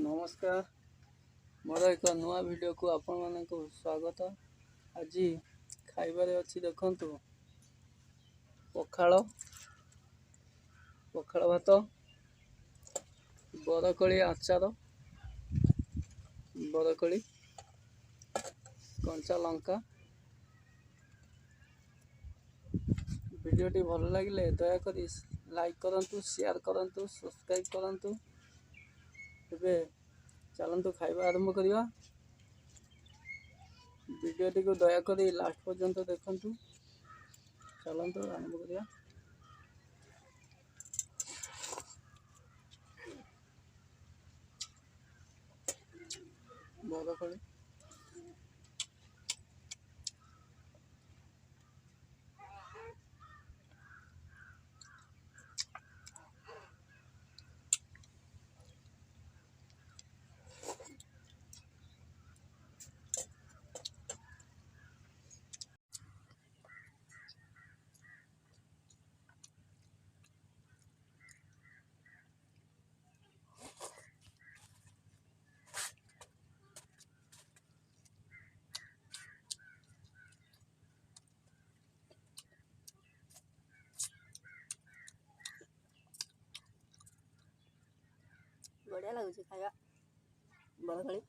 नमस्कार मोर एक नुआ वीडियो को आपण मानक स्वागत। आज खाइबारे अच्छी देखंतु पखाल पखाल भात बरकोली आचार बरकोली कंचा लंका। वीडियोटी भल लगे दयाकोरी लाइक करंतु, शेयर करंतु, सब्सक्राइब करंतु। तेबे चलतु खाइबा आरंभ करिया। वीडियोटी को दयाकोरी लास्ट पर्यंत देखंतु। चलतु आरंभ करिया। बरकोली बढ़िया लगुच खाया बरकोली।